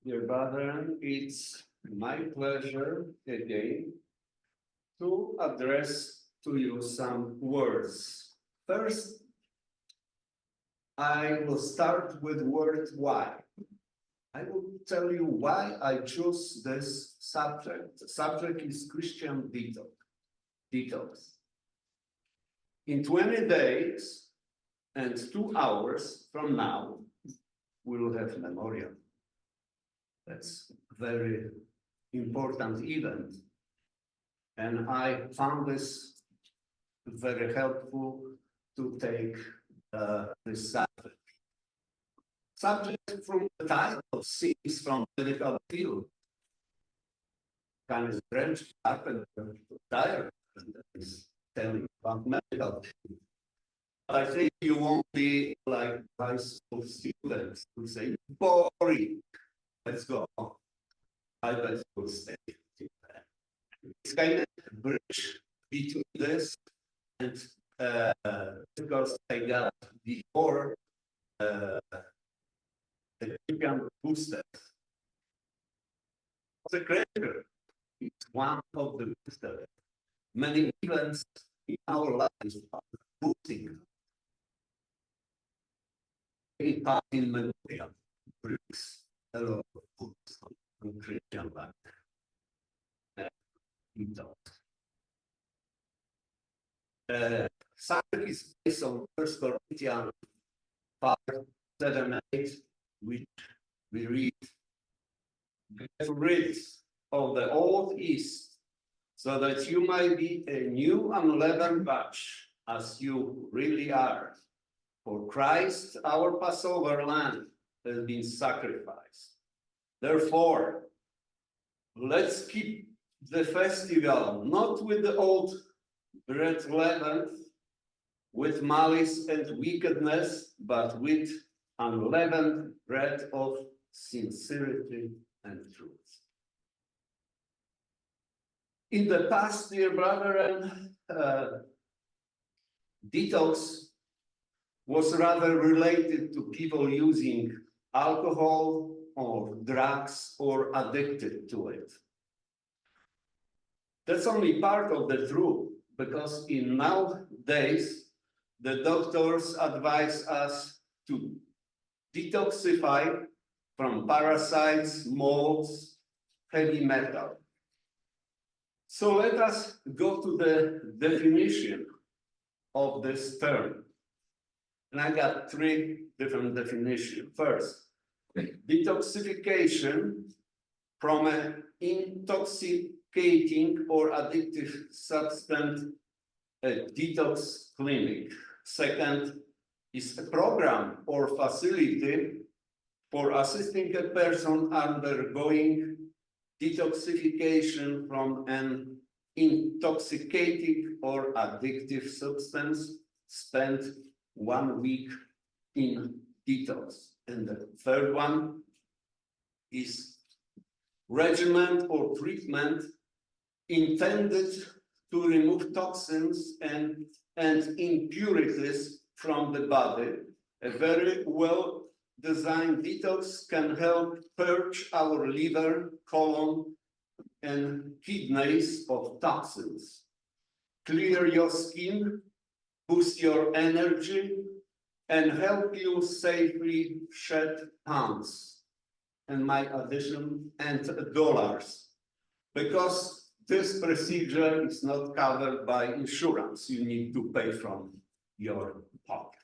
Dear brethren, it's my pleasure again to address to you some words. First, I will start with word why. I will tell you why I chose this subject. The subject is Christian detox. In 20 days and 2 hours from now, we will have memorial. That's a very important event. And I found this very helpful to take this subject. Subject from the title seems from medical field. Kind of strange carpenter tire is telling about medical field. I think you won't be like high school students who say boring. Let's go on. I bet we'll stay. It's kind of a bridge between this and because I got before the Christian booster. The cracker is one of the boosters. Many events in our lives are boosting. A part in memorial brings a lot of books on Christian life. Subject is based on 1 Corinthians 5, 7, 8, which we read. Get rid of the old yeast, so that you might be a new unleavened batch, as you really are. For Christ, our Passover lamb, has been sacrificed. Therefore, let's keep the festival not with the old bread leavened, with malice and wickedness, but with unleavened bread of sincerity and truth. In the past, dear brethren, detox was rather related to people using alcohol or drugs or addicted to it. That's only part of the truth, because in nowadays, the doctors advise us to detoxify from parasites, molds, heavy metal. So let us go to the definition of this term. And I got 3 different definitions. First, detoxification from an intoxicating or addictive substance, a detox clinic. Second is a program or facility for assisting a person undergoing detoxification from an intoxicating or addictive substance, spent 1 week in detox. And the third one is regimen or treatment intended to remove toxins and impurities from the body. A very well-designed detox can help purge our liver, colon, and kidneys of toxins, clear your skin, boost your energy, and help you safely shed pounds, and my addition, and dollars, because this procedure is not covered by insurance. You need to pay from your pocket.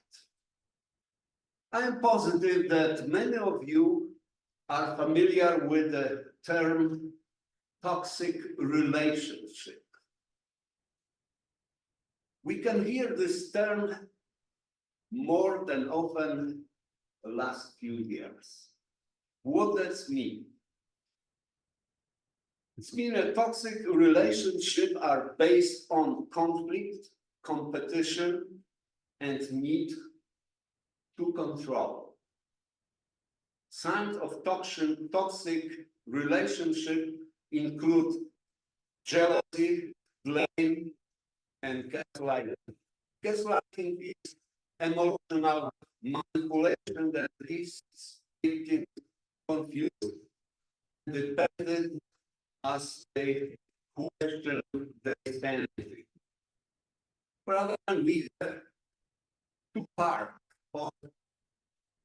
I am positive that many of you are familiar with the term toxic relationship. We can hear this term more than often the last few years. What does it mean? It means a toxic relationship are based on conflict, competition, and need to control. Signs of toxic relationship include jealousy, blame, and gaslighting. Gaslighting is emotional manipulation that leads victims confused dependent as they question their sanity. Rather than we have two parts of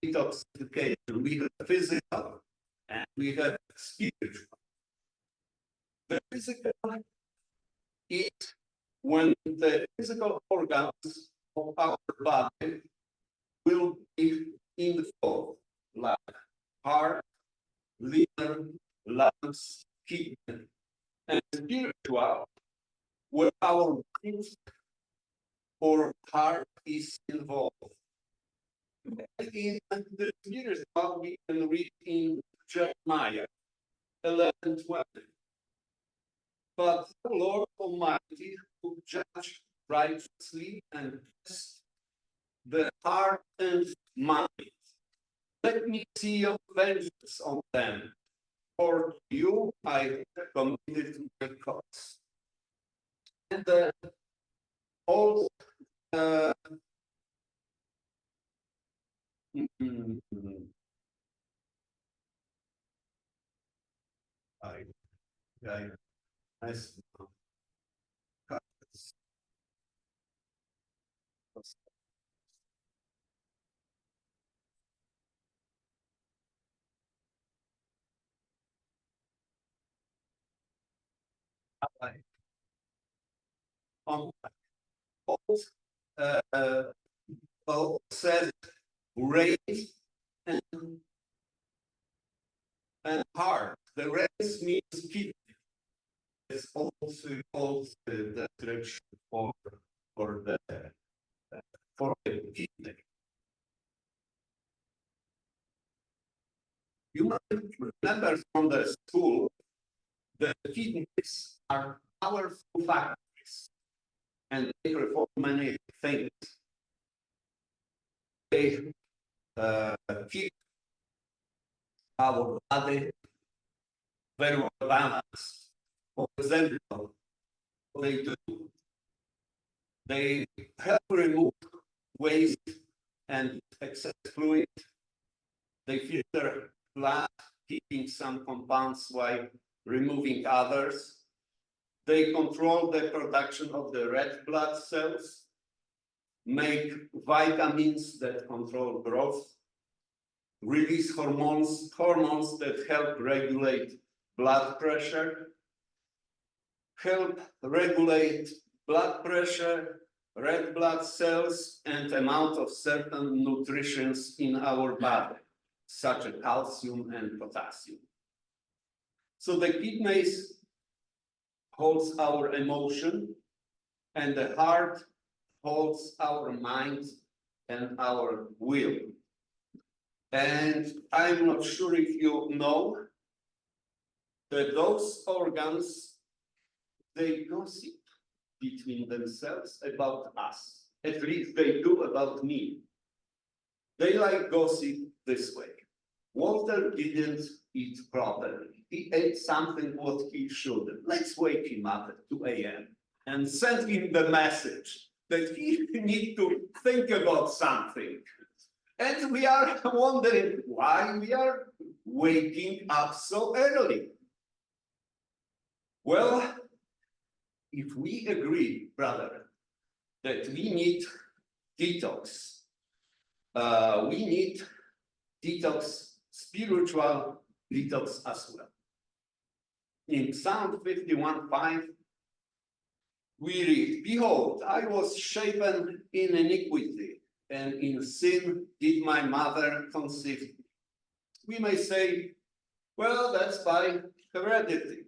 detoxification, we have physical and we have spiritual. The physical is when the physical organs of our body will be involved, like heart, liver, lungs, kidney, and spiritual, where our mind or heart is involved. And in the spiritual, we can read in Jeremiah 11:12. But the Lord Almighty will judge righteously and test the heart and mind. Let me see your vengeance on them, for you I have committed my cause. And the old I, nice. On Paul says raise and heart. The raise means kidney. It's also called the direction for the kidney. You might remember from the school the kidneys are powerful factories and they perform many things. They keep our body very well balanced. For example, they do. They help remove waste and excess fluid. They filter blood, keeping some compounds while removing others. They control the production of the red blood cells, make vitamins that control growth, release hormones that help regulate blood pressure, help regulate blood pressure, red blood cells, and amount of certain nutrients in our body, such as calcium and potassium. So the kidneys holds our emotion, and the heart holds our mind and our will. And I'm not sure if you know that those organs, they gossip between themselves about us. At least they do about me. They like gossip this way. Walter didn't eat properly. He ate something what he shouldn't. Let's wake him up at 2 a.m. and send him the message that he needs to think about something. And we are wondering why we are waking up so early. Well, if we agree, brother, that we need detox, we need detox, spiritual detox as well. In Psalm 51:5, we read, "Behold, I was shapen in iniquity, and in sin did my mother conceive me." We may say, well, that's by heredity.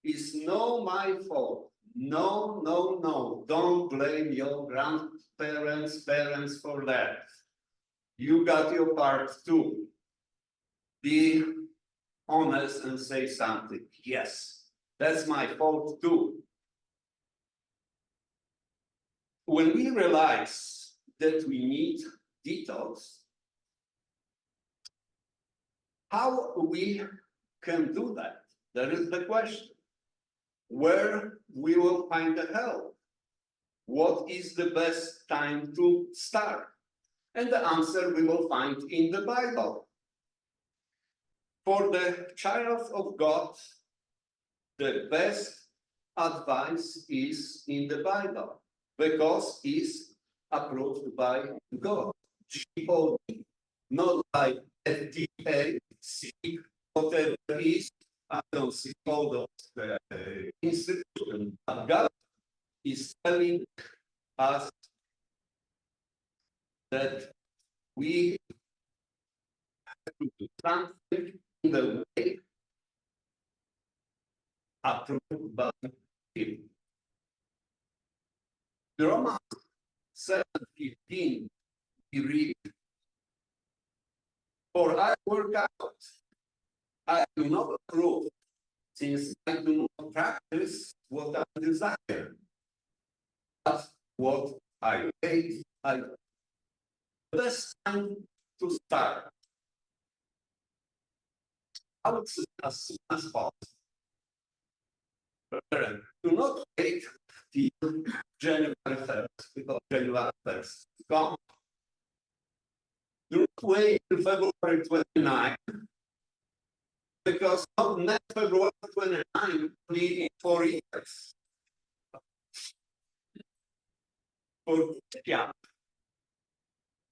It's no my fault. No, no, no. Don't blame your grandparents, parents for that. You got your part too. Be honest and say something. Yes, that's my fault too. When we realize that we need detox, how we can do that? That is the question. Where we will find the help? What is the best time to start? And the answer we will find in the Bible. For the child of God, the best advice is in the Bible because it's approved by God. G-O-D, not like F-D-A-C, whatever it is. I don't see all those institutions, but God is telling us that we have to do something in the way approved by Him. Romans 7:15, we read, "For I work out, I do not approve, since I do not practice what I desire, but what I hate, I do." Best time to start. I would say as soon as possible. Do not wait till January 1st, because January 1st is gone. Do not wait till February 29th, because not next February 29th, only in 4 years. For yeah,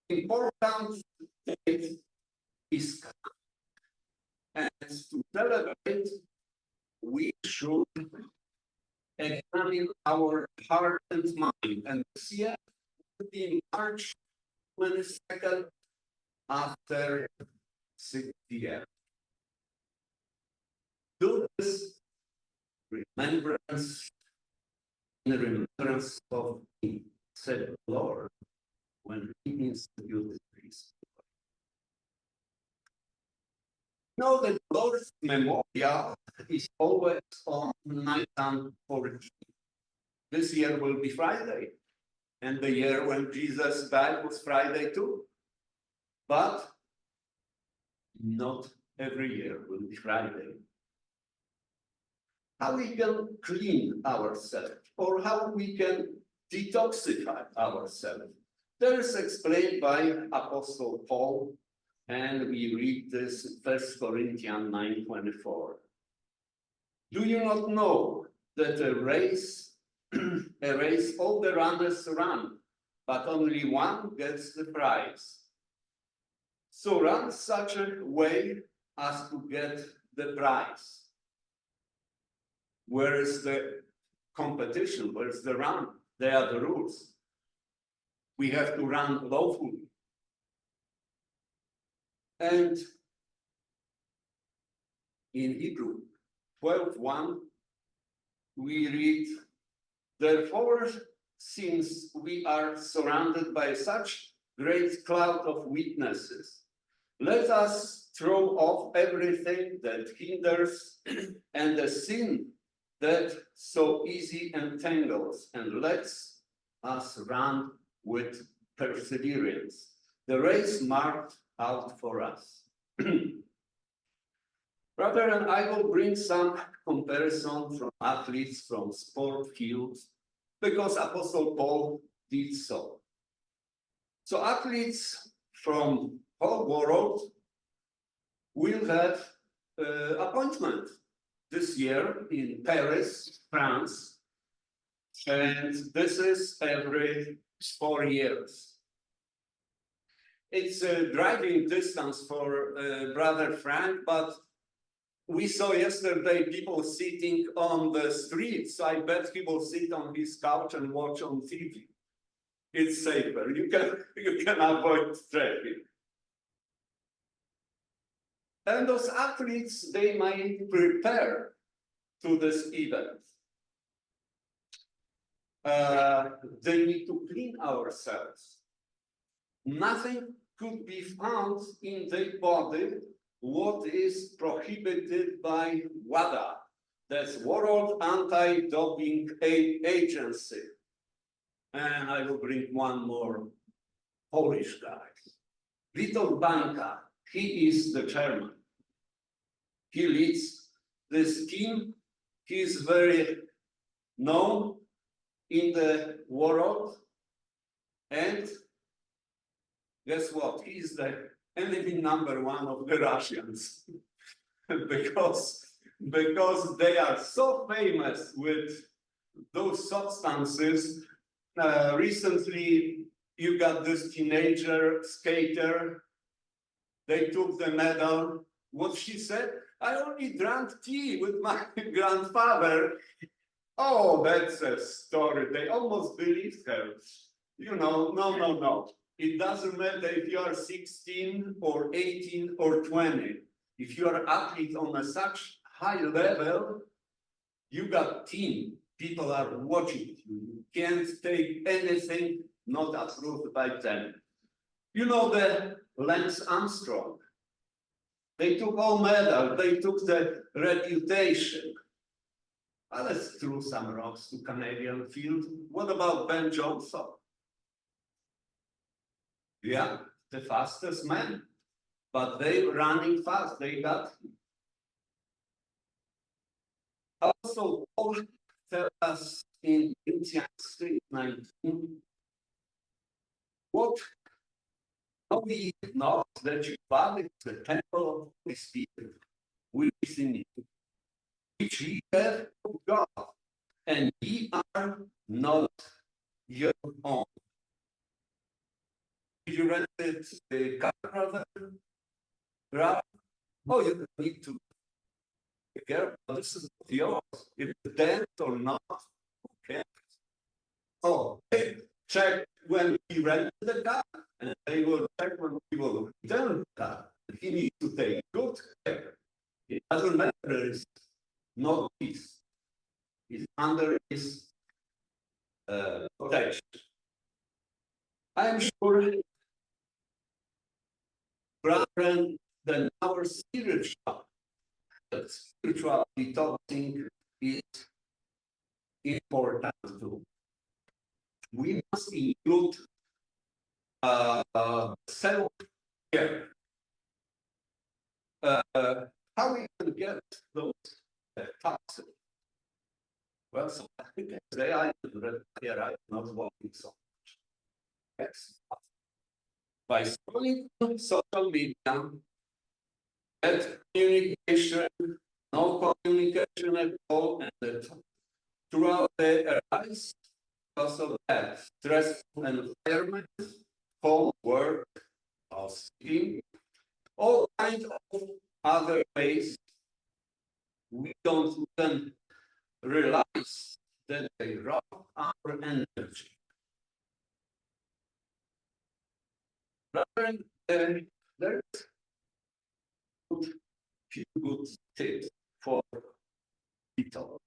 important date is coming. And to celebrate, we should examine our heart and mind. And this year will be March 22nd after 6 p.m. Do this remembrance in remembrance of me, said the Lord, when He instituted peace. Know that the Lord's memorial is always on night 14. This year will be Friday, and the year when Jesus died was Friday too. But not every year will be Friday. How we can clean ourselves, or how we can detoxify ourselves. That is explained by Apostle Paul, and we read this in 1 Corinthians 9:24. Do you not know that a race all the runners run, but only one gets the prize? So run such a way as to get the prize. Where is the competition? Where is the run? There are the rules. We have to run lawfully. And in Hebrew 12:1, we read, therefore, since we are surrounded by such great cloud of witnesses, let us throw off everything that hinders and the sin that so easy entangles, and let's us run with perseverance the race marked out for us. Brother, and I will bring some comparison from athletes from sport fields, because Apostle Paul did so. So athletes from whole world will have appointment this year in Paris, France, and this is every 4 years. It's a driving distance for Brother Frank, but we saw yesterday people sitting on the streets. So I bet he will sit on his couch and watch on TV. It's safer. You can avoid traffic. And those athletes, they might prepare to this event. They need to clean ourselves. Nothing could be found in their body what is prohibited by WADA, that's World Anti-Doping Agency. And I will bring one more Polish guy. Witold Bańka, he is the chairman. He leads this team. He is very known in the world. And guess what? He is the enemy number one of the Russians. because because they are so famous with those substances. Recently, you got this teenager skater. They took the medal. What she said? I only drank tea with my grandfather. Oh, that's a story. They almost believed her. You know, no, no, no. It doesn't matter if you are 16 or 18 or 20. If you are athlete on a such high level, you got team. People are watching you. You can't take anything not approved by them. You know the Lance Armstrong. They took all medal. They took the reputation. Let's throw some rocks to Canadian field. What about Ben Johnson? Yeah, the fastest man. But they running fast. They got also Paul tell us in Corinthians 3:19, what know ye not that your body is the temple of the Holy Spirit, which is in you, which ye have of God, and ye are not your own. Did you read it, the brother? Oh, you don't need to be careful. This is not yours. If it's dead or not, okay. Oh, they check when we rent the car, and they will check when we will return the car. He needs to take good care. It doesn't matter, it's no peace. It's under his protection. I'm sure, brethren, that our spiritual detoxing is important too. We must include self-care. How we can get those toxins? Well, so I think today I am not walking so much. Yes. By scrolling social media, that communication, no communication at all, and that throughout the rise because of that stressful environment, home, work, housekeeping, all kinds of other ways, we don't even realize that they rob our energy. There's few good tips for detox.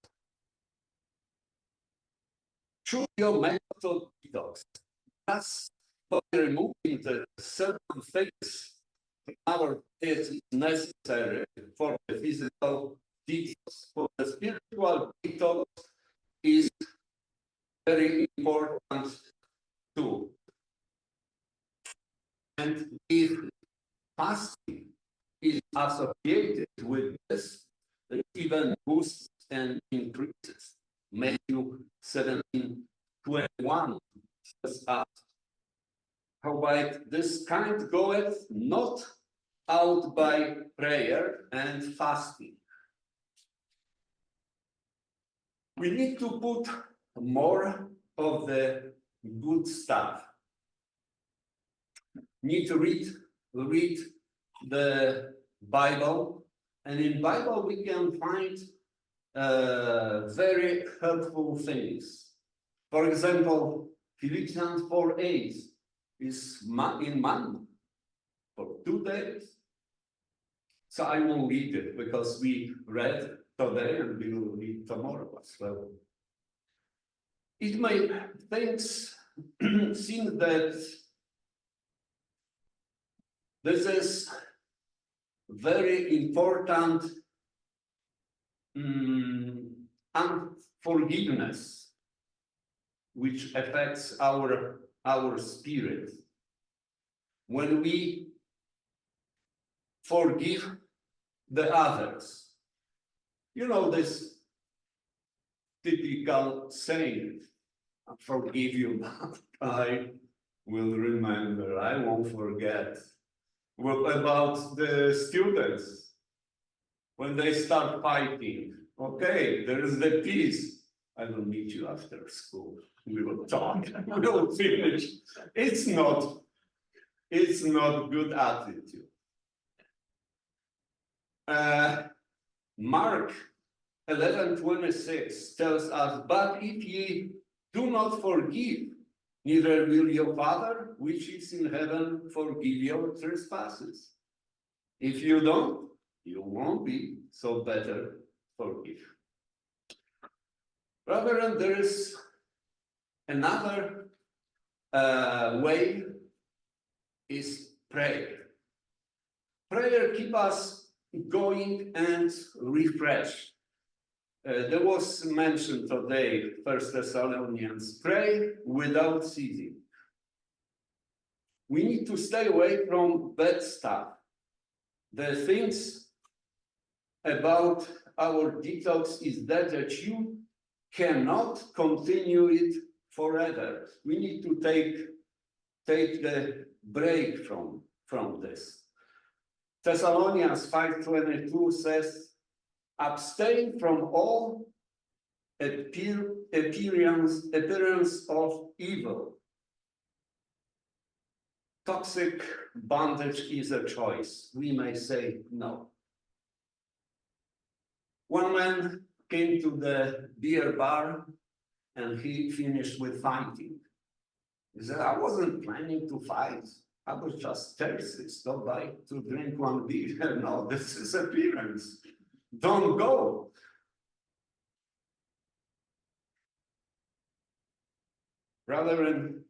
Choose your method of detox. That's by removing the certain things in our is necessary for the physical detox. For the spiritual detox is very important too. And if fasting is associated with this, it even boosts and increases. Matthew 17:21 says, howbeit this kind goeth not out by prayer and fasting. We need to put more of the good stuff. Need to read the Bible, and in Bible we can find very helpful things. For example, Philippians 4:8 is in man for 2 days. So I won't read it because we read today and we will read tomorrow as well. It may seem that this is very important unforgiveness, which affects our spirit. When we forgive the others, you know this typical saying, I forgive you, but I will remember, I won't forget. What about the students? when they start fighting, okay, there is the peace. I will meet you after school. We will talk. We will finish. It's not good attitude. Mark 11:26 tells us, but if ye do not forgive, neither will your Father, which is in heaven, forgive your trespasses. If you don't, you won't be, so better forgive. Brethren, there is another way is prayer. Prayer keeps us going and refreshed. There was mentioned today, 1 Thessalonians, pray without ceasing. We need to stay away from bad stuff. The things about our detox is that you cannot continue it forever. We need to take the break from this. Thessalonians 5:22 says, abstain from all appearance of evil. Toxic bondage is a choice. We may say no. One man came to the beer bar and he finished with fighting. He said, I wasn't planning to fight. I was just thirsty, stopped by to drink one beer. No, this is appearance. Don't go. Brethren,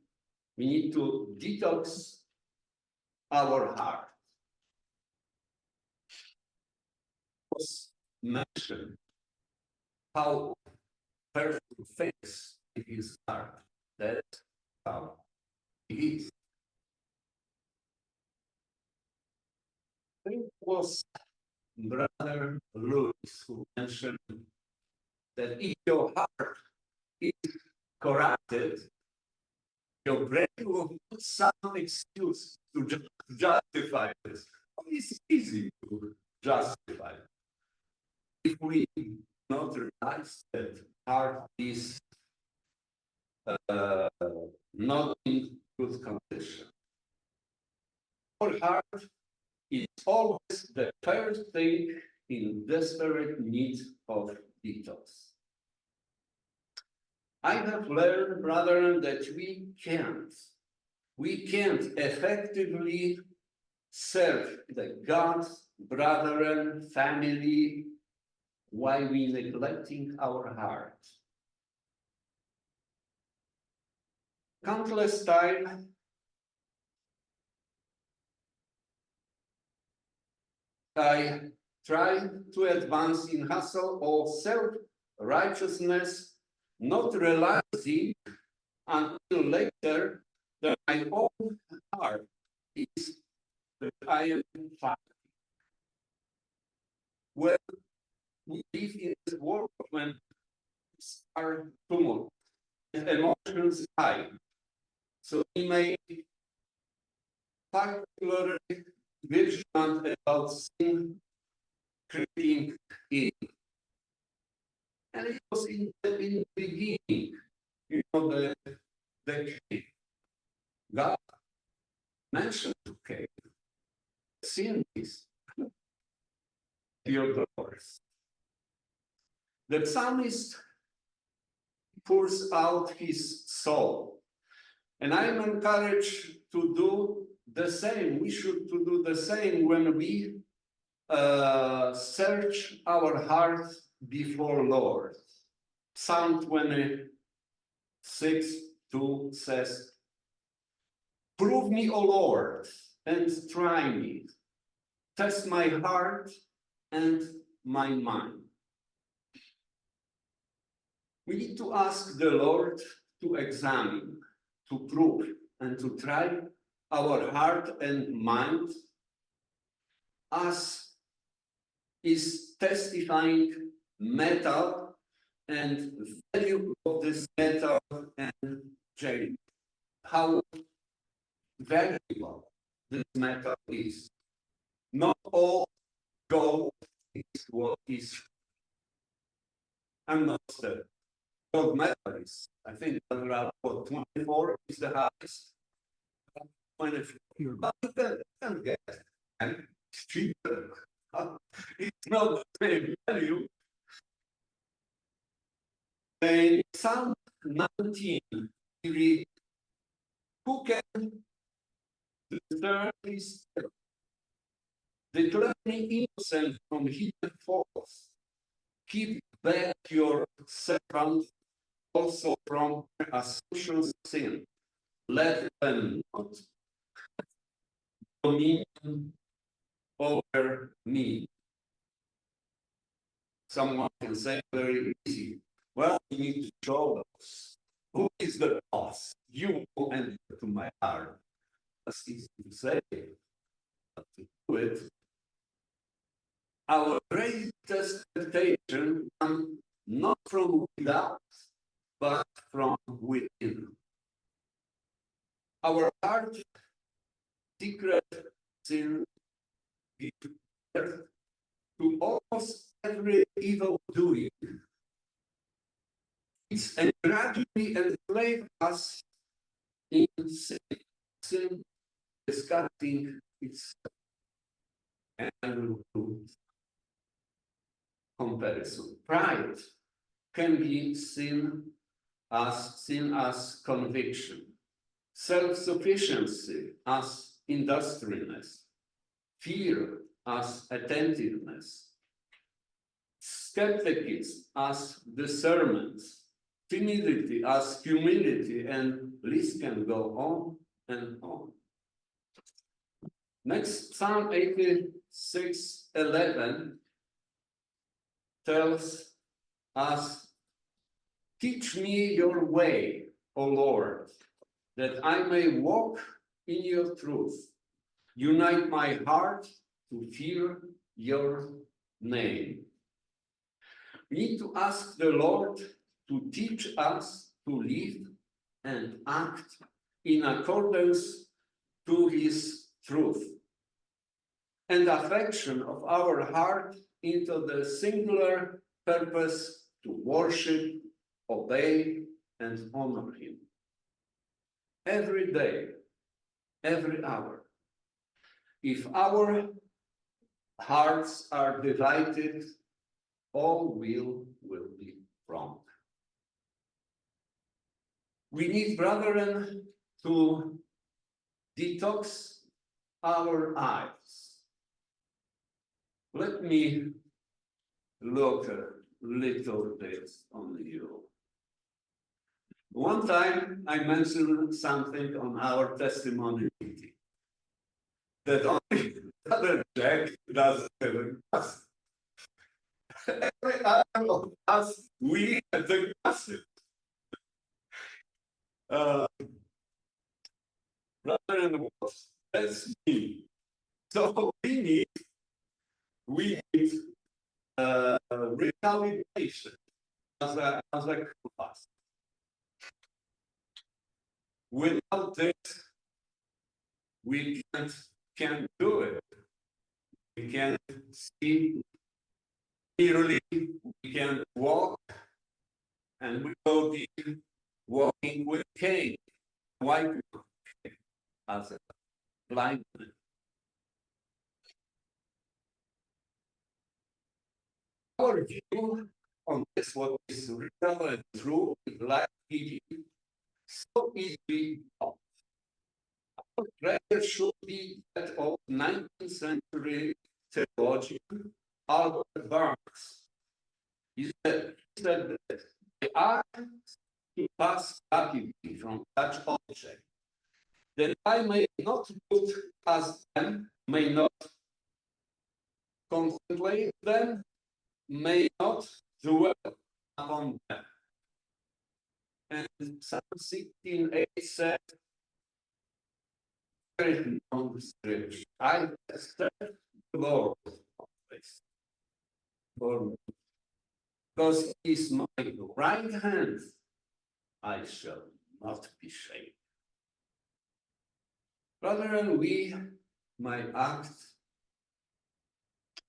we need to detox our heart. It was mentioned how perfect things in his heart. That's how he is. I think it was Brother Lewis who mentioned that if your heart is corrupted, your brain will put some excuse to justify this. It's easy to justify. If we do not realize that heart is not in good condition, our heart is always the first thing in desperate need of detox. I have learned, brethren, that we can't effectively serve the God, brethren, family, while we neglecting our heart. Countless time, I try to advance in hustle or self-righteousness, not realizing until later that my own heart is that I am fighting. Well, we live in this world when are tumult and emotions high. So we may be particularly vigilant about sin creeping in. And it was in the beginning, you know, the cave. God mentioned to Cain, sin is your doors. The psalmist pours out his soul. And I'm encouraged to do the same. We should to do the same when we search our heart before Lord. Psalm 26:2 says, prove me, O Lord, and try me. Test my heart and my mind. We need to ask the Lord to examine, to prove, and to try our heart and mind, as is testifying metal and value of this metal and jade. How valuable this metal is. Not all gold is what is, I'm not the gold medalist. I think there are what, 24 is the highest. 24. But you can get, and it's cheaper. It's not the same value. In Psalm 19, we read, who can discern his step, declaring innocent from hidden faults? Keep back your servant also from assumption sin. Let them not dominion over me. Someone can say very easy. Well, you need to show us who is the boss. You will enter to my heart. That's easy to say, but to do it. Our greatest temptation comes not from without, but from within. Our heart secret sin gives birth to almost every evil doing. It's and gradually enslave us in sin disgusting itself and comparison. Pride can be seen as conviction, self-sufficiency as industriousness, fear as attentiveness, skepticism as discernment, timidity as humility, and list can go on and on. Next, Psalm 86:11 tells us, teach me your way, O Lord, that I may walk in your truth. Unite my heart to fear your name. We need to ask the Lord to teach us to live and act in accordance to his truth and affection of our heart into the singular purpose to worship, obey, and honor him. Every day, every hour. If our hearts are divided, all will be wrong. We need, brethren, to detox our eyes. Let me look a little bit on you. One time I mentioned something on our testimony meeting that only Brother Jack doesn't have a gossip. Every other of us, we have the gossip. Brother and was, that's me. So we need recalibration as a compass. Without this, we can't do it. We can't see clearly, we can walk, and we will be walking with cane, white as a blind man. Our view on this, what is real and true in life, is so easily off. Our prayer should be that of 19th century theologian Albert Barnes. He said that the art to pass rapidly from such object, that I may not look past them, may not contemplate them, may not dwell upon them. And Psalm 16:8 said, very known scripture, I serve the Lord always for me, because he is my right hand, I shall not be shaken. Brethren, we might act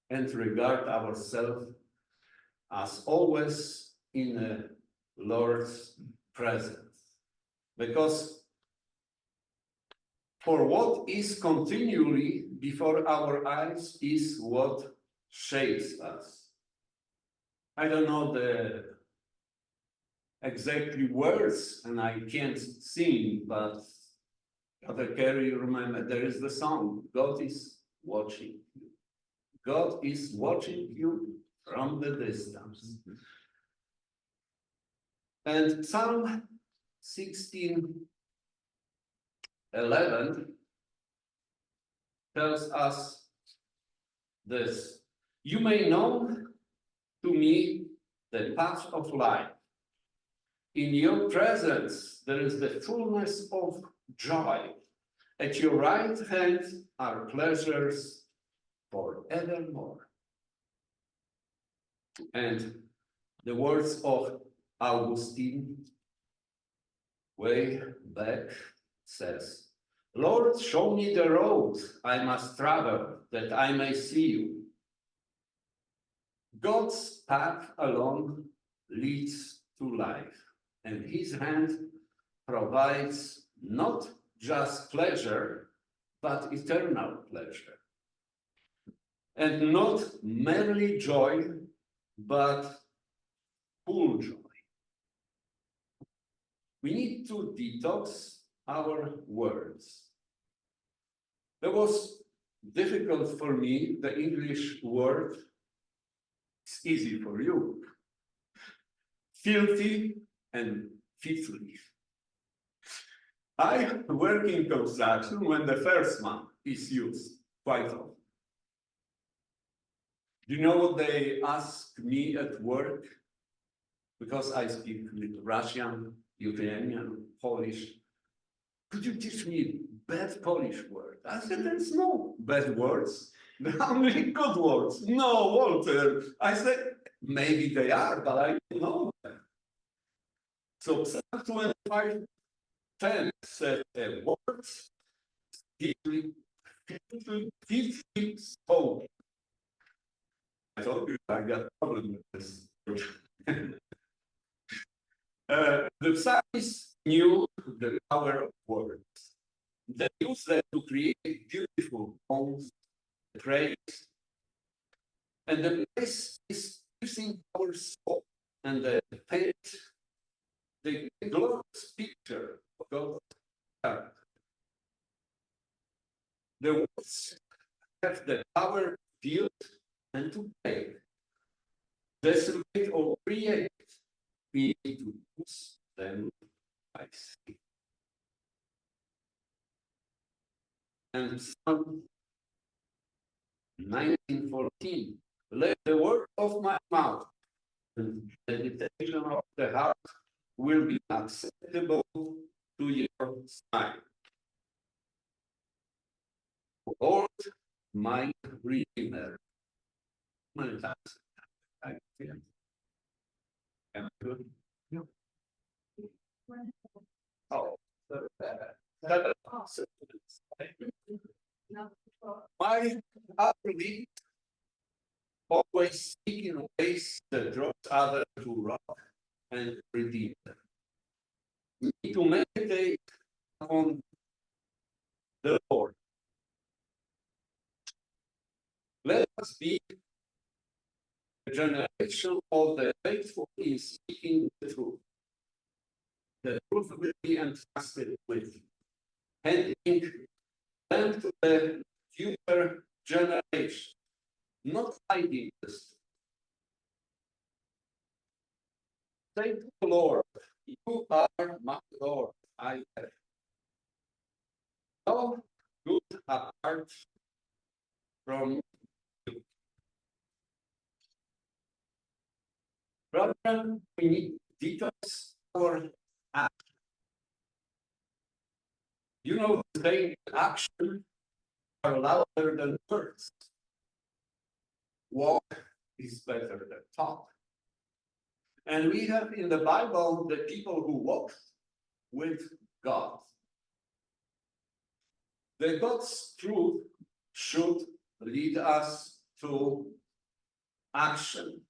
and regard ourselves as always in the Lord's presence. Because for what is continually before our eyes is what shapes us. I don't know the exactly words, and I can't sing, but Brother Kerry, you remember there is the song, God is watching you. God is watching you from the distance. And Psalm 16:11 tells us this: you may know to me the path of life. In your presence there is the fullness of joy. At your right hand are pleasures forevermore. And the words of Augustine way back says, Lord, show me the road I must travel that I may see you. God's path alone leads to life, and his hand provides not just pleasure, but eternal pleasure. And not merely joy, but full joy. We need to detox our words. It was difficult for me, the English word. It's easy for you. Filthy and fitly. I work in construction when the first one is used quite often. Do you know what they ask me at work? Because I speak Russian, Ukrainian, Polish. Could you teach me bad Polish word? I said, there's no bad words. There are only good words. No, Walter. I said, maybe they are, but I don't know them. So Psalm 25:10 said a word deeply spoken. I told you I got a problem with this. The psalmist knew the power of words. They used them to create beautiful poems, praise, and the praise is using our soul and the paint the glorious picture of God's character. The words have the power to build and to break, desolate or create. We need to use them wisely. And Psalm 19:14, let the word of my mouth and the meditation of the heart will be acceptable to your sight. Lord, my Redeemer. Many times I feel. Am I good? No. Oh, my utterly always seeking ways that draws others to rock and redeem them. We need to meditate on the Lord. Let us be a generation of the faithful in seeking the truth. The truth will be entrusted with, handing them to the future generation, not hiding this. Say to the Lord, you are my Lord, I have no good apart from you. Brethren, we need to detox our action. You know, saying action are louder than words. Walk is better than talk. And we have in the Bible the people who walked with God. The God's truth should lead us to action.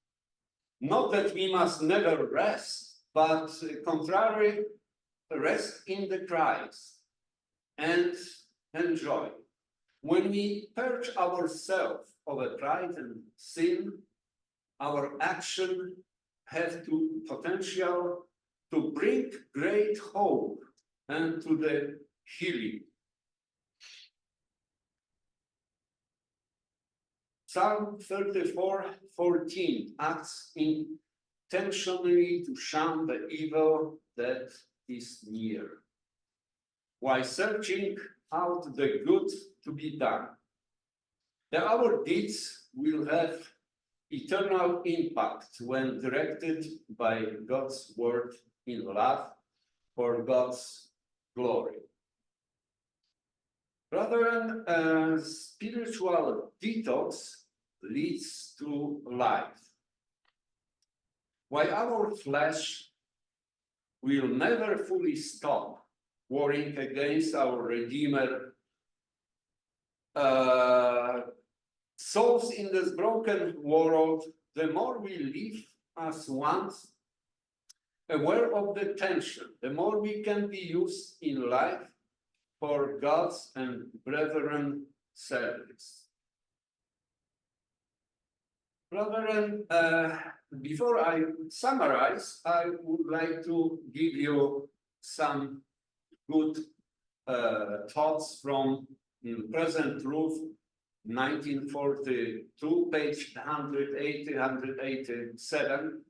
Not that we must never rest, but contrary, rest in the Christ and enjoy. When we purge ourselves of a pride and sin, our action have to potential to bring great hope and to the healing. Psalm 34:14 acts intentionally to shun the evil that is near, while searching out the good to be done. That our deeds will have eternal impact when directed by God's word in love for God's glory. Rather, spiritual detox leads to life. While our flesh will never fully stop warring against our Redeemer, souls in this broken world, the more we live as one, aware of the tension, the more we can be used in life for God's and brethren service. Brethren, before I summarize, I would like to give you some good thoughts from Present Truth, 1942, page 180, 187,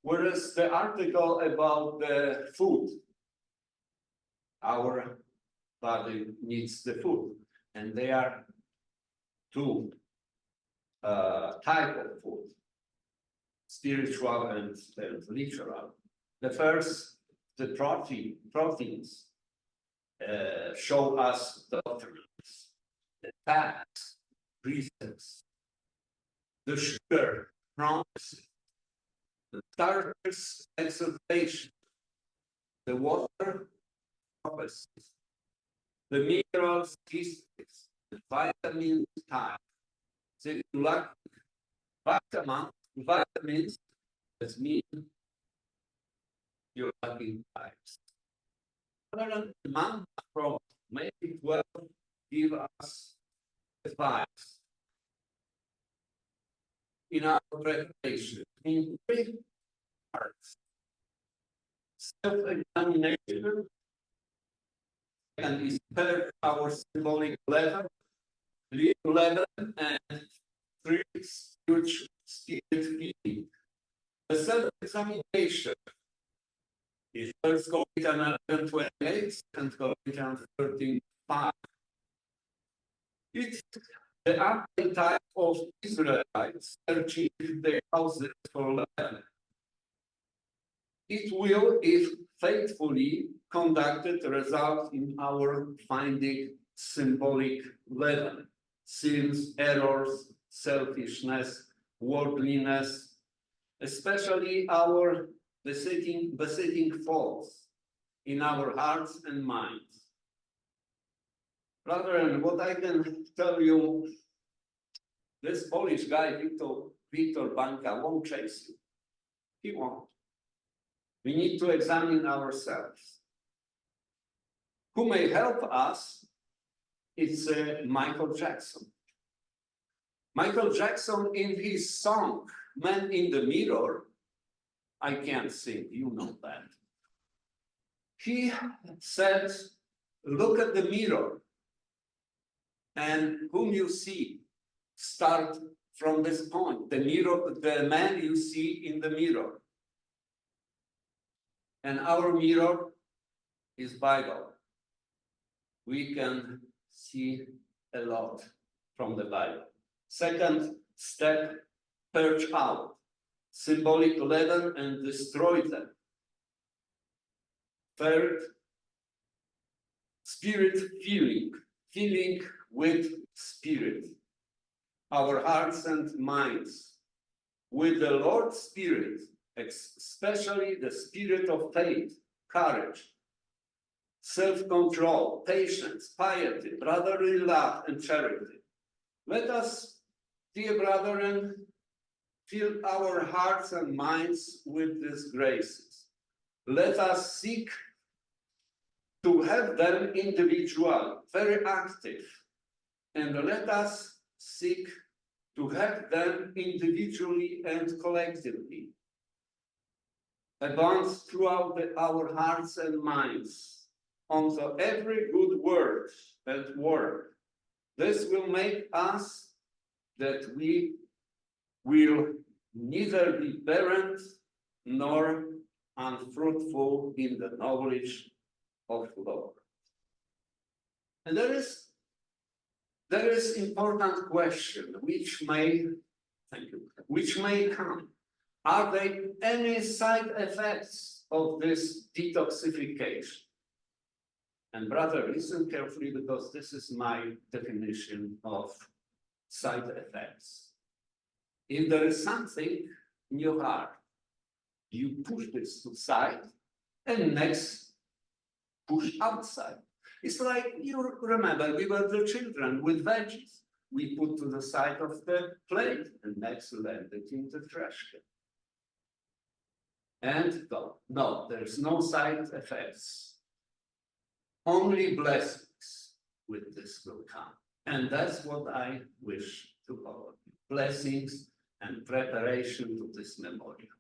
whereas the article about the food, our body needs the food, and there are two type of food, spiritual and literal. The first, the proteins show us doctrines, the facts, reasons, the sugar promises, the starters exhortation, the water prophecies, the minerals statistics, the vitamins type. So if you like vitamins, that means you're lacking types. Other than man from may it well give us advice in our preparation in three parts: self-examination, and is our symbolic level, legal level, and three spiritual spirit feeling. The self-examination is 1 Corinthians 11:28 and Corinthians 13:5. It's the appetite of Israelites searching their houses for land. It will, if faithfully conducted, result in our finding symbolic leaven, sins, errors, selfishness, worldliness, especially our besetting faults in our hearts and minds. Brethren, what I can tell you, this Polish guy, Victor Banka, won't chase you. He won't. We need to examine ourselves. Who may help us? It's Michael Jackson. Michael Jackson, in his song, Man in the Mirror, I can't sing, you know that. He said, look at the mirror, and whom you see, start from this point, the mirror, the man you see in the mirror. And our mirror is Bible. We can see a lot from the Bible. Second step, purge out symbolic leaven and destroy them. Third, spirit filling with spirit, our hearts and minds, with the Lord's Spirit, especially the spirit of faith, courage, self-control, patience, piety, brotherly love, and charity. Let us dear brethren, fill our hearts and minds with these graces. Let us seek to have them individual, very active, and let us seek to have them individually and collectively, abound throughout our hearts and minds onto every good word and work. This will make us that we will neither be barren nor unfruitful in the knowledge of the Lord. And there is important question which may come. Are there any side effects of this detoxification? And brother, listen carefully, because this is my definition of side effects. If there is something in your heart, you push this to side and next push outside. It's like, you remember, we were the children with veggies. We put to the side of the plate and next land it in the trash can. And go. No, there's no side effects. Only blessings with this will come. And that's what I wish to all of you. Blessings and preparation to this memorial.